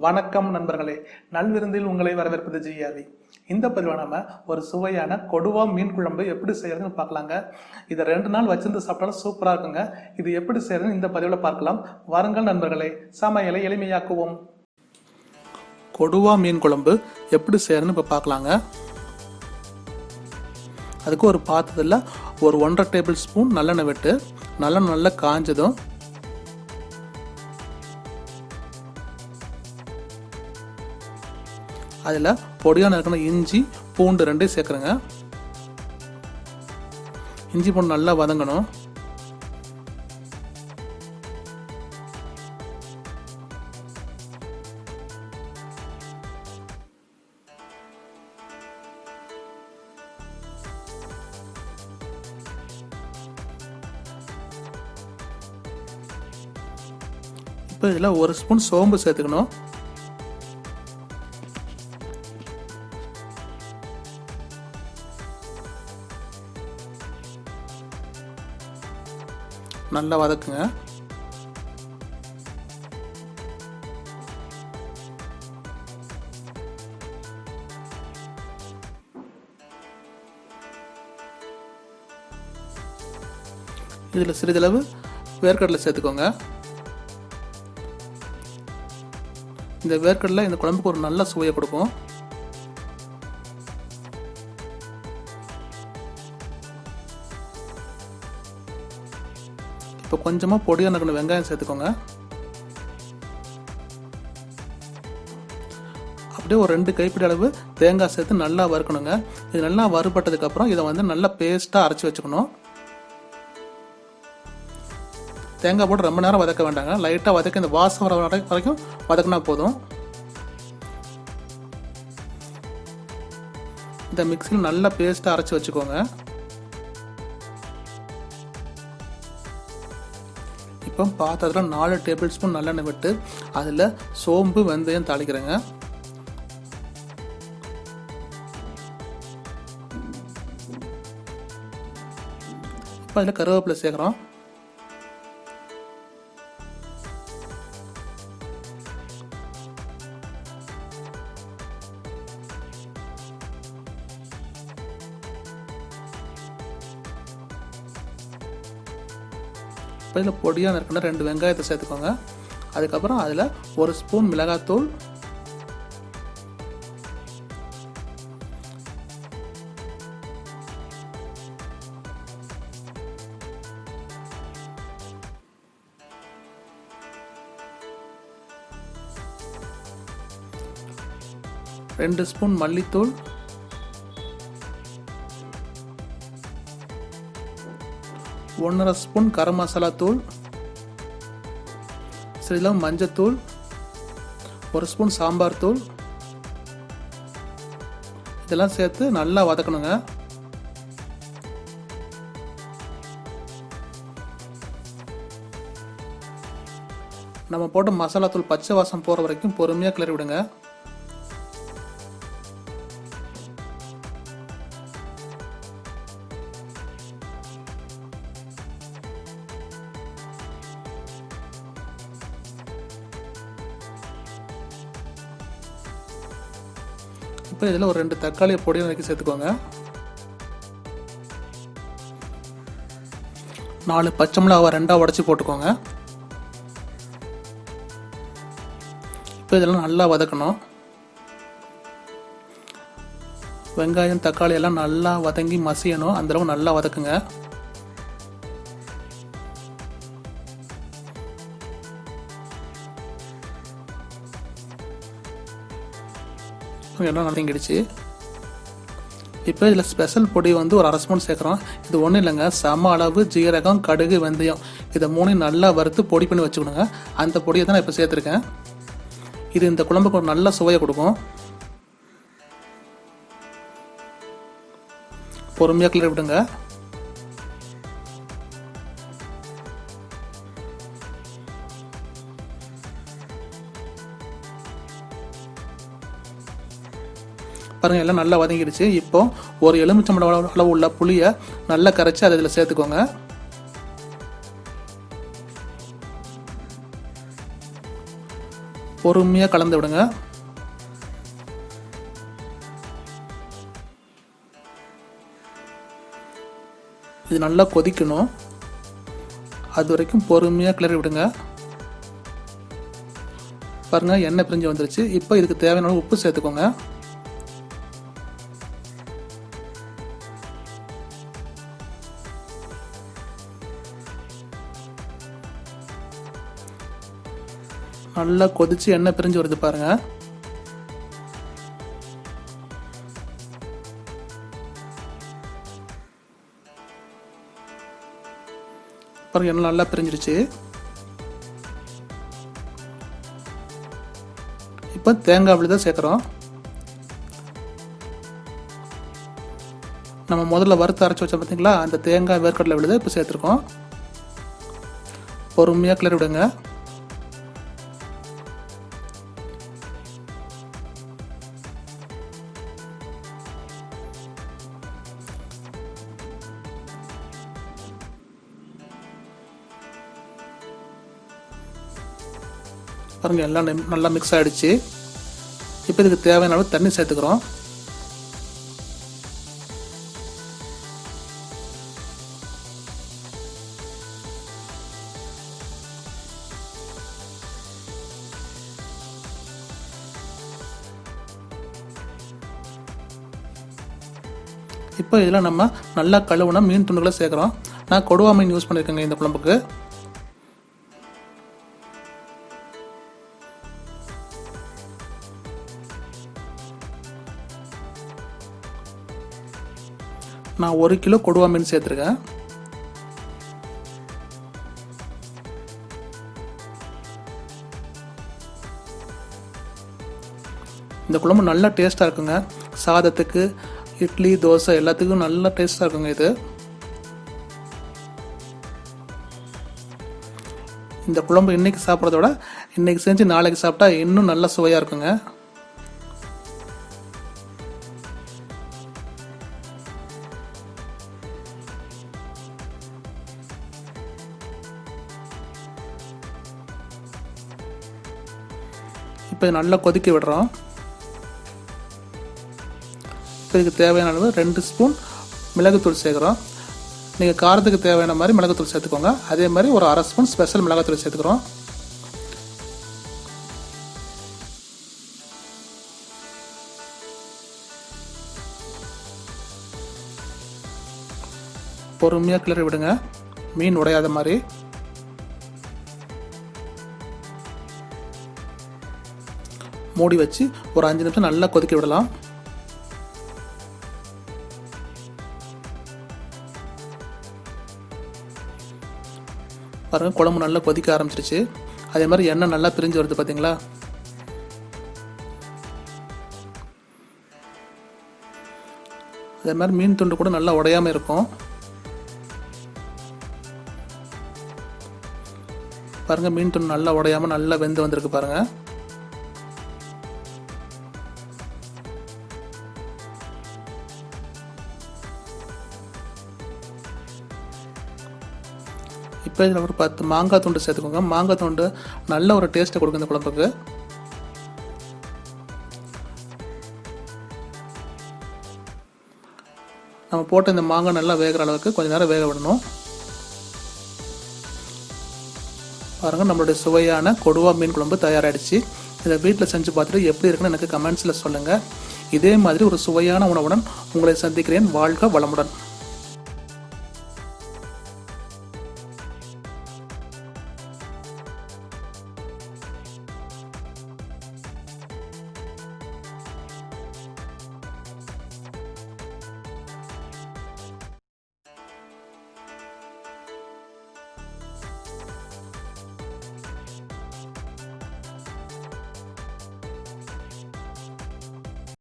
வணக்கம் நண்பர்களே, நல்விருந்தில் உங்களை வரவேற்பது ஜிஆர்வி. இந்த பதிவில் நம்ம ஒரு சுவையான கொடுவா மீன் குழம்பு எப்படி செய்யறதுன்னு பார்க்கலாங்க. இதை 2 நாள் வச்சிருந்து சாப்பிட்டாலும் சூப்பராக இருக்குங்க. இது எப்படி செய்யறதுன்னு இந்த பதிவில் பார்க்கலாம். வாருங்கள் நண்பர்களே, சமையலை எளிமையாக்குவோம். கொடுவா மீன் குழம்பு எப்படி செய்யறதுன்னு இப்போ பார்க்கலாங்க. அதுக்கு ஒரு பாத்திரத்தில் ஒரு 1.5 டேபிள் ஸ்பூன் நல்லெண்ணெய் விட்டு நல்லெண்ணெய் நல்லா காஞ்சதும் அதில் பொடியாக நறுக்கின இஞ்சி பூண்டு 2 சேர்க்குறேங்க. இஞ்சி பூண்டு நல்லா வதங்கணும். இப்போ இதில் 1 ஸ்பூன் சோம்பு சேர்த்துக்கணும். நல்லா வதக்குங்க. இதில் சிறிதளவு வேர்க்கடலை சேர்த்துக்கோங்க. இந்த வேர்க்கடலை இந்த குழம்புக்கு ஒரு நல்ல சுவையை கொடுக்கும். இப்போ கொஞ்சமாக பொடியாக நறுக்கின வெங்காயம் சேர்த்துக்கோங்க. அப்படியே ஒரு 2 கைப்பிடி அளவு தேங்காய் சேர்த்து நல்லா வறுக்கணுங்க. இது நல்லா வறுபட்டதுக்கப்புறம் இதை நல்லா பேஸ்ட்டாக அரைச்சி வச்சுக்கணும். தேங்காய் போட்டு ரொம்ப நேரம் வதக்க வேண்டாங்க. லைட்டாக வதக்க இந்த வாசம் வர வரைக்கும் வதக்கினா போதும். இந்த மிக்சியில் நல்லா பேஸ்ட்டாக அரைச்சி வச்சுக்கோங்க. இப்போ பாத்திரத்தில் 4 டேபிள் ஸ்பூன் நல்லெண்ணெய் விட்டு அதில் சோம்பு வெந்தயம் தாளிக்கிறேங்க. இப்போ அதில் கருவேப்பிலை சேர்க்குறோம். இப்போ இதில் பொடியாக நறுக்கின 2 வெங்காயத்தை சேர்த்துக்கோங்க. அதுக்கப்புறம் அதில் 1 ஸ்பூன் மிளகாத்தூள், ரெண்டு ஸ்பூன் மல்லித்தூள், 1.5 ஸ்பூன் கரம் மசாலா தூள், சிறிதளவு மஞ்சத்தூள், 1 ஸ்பூன் சாம்பார் தூள், இதெல்லாம் சேர்த்து நல்லா வதக்கணுங்க. நம்ம போட்ட மசாலா தூள் பச்சை வாசம் போகிற வரைக்கும் பொறுமையாக கிளறி விடுங்க. இப்போ இதில் ஒரு 2 தக்காளியை பொடியாக நறுக்கி சேர்த்துக்கோங்க. 4 பச்சை மிளகாவை 2ஆக உடச்சி போட்டுக்கோங்க. இப்போ இதெல்லாம் நல்லா வதக்கணும். வெங்காயம் தக்காளி எல்லாம் நல்லா வதங்கி மசியணும். அந்தளவு நல்லா வதக்குங்க. எல்லாம் நல்லாங்கிடுச்சு. இப்போ இதில் ஸ்பெஷல் பொடி ஒரு 1/2 ஸ்பூன் சேர்க்குறோம். இது ஒன்றும் இல்லைங்க, சம அளவு ஜீரகம், கடுகு, வெந்தயம் இதை 3 நல்லா வறுத்து பொடி பண்ணி வச்சுக்கணுங்க. அந்த பொடியை தான் நான் இப்போ சேர்த்துருக்கேன். இது இந்த குழம்புக்கு ஒரு நல்ல சுவையை கொடுக்கும். பொறுமையாக கிளறி விடுங்க. பாருங்க, எல்லாம் நல்லா வதங்கிடுச்சு. இப்போ ஒரு எலுமிச்சம்பழம் அளவு உள்ள புளியை நல்லா கரைச்சி அதை இதில் சேர்த்துக்கோங்க. பொறுமையாக கலந்து விடுங்க. இது நல்லா கொதிக்கணும். அது வரைக்கும் பொறுமையாக கிளறி விடுங்க. பாருங்கள், எண்ணெய் பிரிஞ்சு வந்துருச்சு. இப்போ இதுக்கு தேவையான உப்பு சேர்த்துக்கோங்க. நல்லா கொதிச்சு எண்ணெய் பிரிஞ்சு வருது பாருங்க. பாருங்க, எண்ணெய் நல்லா பிரிஞ்சிருச்சு. இப்போ தேங்காய் விழுத சேர்க்குறோம். நம்ம முதல்ல வறுத்து அரைச்சி வச்சோம் பார்த்தீங்களா, அந்த தேங்காய் வேர்க்கடலை விழுத இப்போ சேர்த்துருக்கோம். பொறுமையாக கிளறி விடுங்க. பாருங்க, எல்லாம் நல்லா மிக்ஸ் ஆகிடுச்சு. இப்போ இதுக்கு தேவையான அளவு தண்ணி சேர்த்துக்கிறோம். இப்போ இதில் நம்ம நல்லா கழுவுன மீன் துண்டுகளை சேர்க்குறோம். நான் கொடுவா மீன் யூஸ் பண்ணியிருக்கேங்க இந்த குழம்புக்கு. நான் 1 கிலோ கொடுவா மீன் சேர்த்துருக்கேன். இந்த குழம்பு நல்லா டேஸ்ட்டாக இருக்குங்க. சாதத்துக்கு, இட்லி, தோசை எல்லாத்துக்கும் நல்லா டேஸ்ட்டாக இருக்குங்க இது. இந்த குழம்பு இன்னைக்கு சாப்பிட்றத விட இன்னைக்கு செஞ்சு நாளைக்கு சாப்பிட்டா இன்னும் நல்ல சுவையாக இருக்குங்க. இப்போ நல்லா கொதிக்க விடுறோம். இப்போ இதுக்கு தேவையான அளவு 2 ஸ்பூன் மிளகுத்தூள் சேர்க்குறோம். நீங்கள் காரத்துக்கு தேவையான மாதிரி மிளகுத்தூள் சேர்த்துக்கோங்க. அதே மாதிரி ஒரு 1/2 ஸ்பூன் ஸ்பெஷல் மிளகாத்தூள் சேர்த்துக்கிறோம். பொறுமையாக கிளறி விடுங்க, மீன் உடையாத மாதிரி. மூடி வச்சு ஒரு 5 நிமிஷம் நல்லா கொதிக்க விடலாம். பாருங்கள், குழம்பு நல்லா கொதிக்க ஆரம்பிச்சிருச்சு. அதே மாதிரி எண்ணெய் நல்லா பிரிஞ்சு வருது பார்த்தீங்களா. அதே மாதிரி மீன் துண்டு கூட நல்லா உடையாமல் இருக்கும். பாருங்கள், மீன் துண்டு நல்லா உடையாமல் நல்லா வெந்து வந்திருக்கு பாருங்கள். இப்போ இதில் ஒரு 10 மாங்காய் துண்டு சேர்த்துக்கோங்க. மாங்காய் துண்டு நல்ல ஒரு டேஸ்ட்டை கொடுக்கும் இந்த குழம்புக்கு. நம்ம போட்ட இந்த மாங்காய் நல்லா வேகிற அளவுக்கு கொஞ்சம் நேரம் வேக விடணும். பாருங்கள், நம்மளுடைய சுவையான கொடுவா மீன் குழம்பு தயாராகிடுச்சு. இதை வீட்டில் செஞ்சு பார்த்துட்டு எப்படி இருக்குன்னு எனக்கு கமெண்ட்ஸில் சொல்லுங்கள். இதே மாதிரி ஒரு சுவையான உணவுடன் உங்களை சந்திக்கிறேன். வாழ்க வளமுடன்.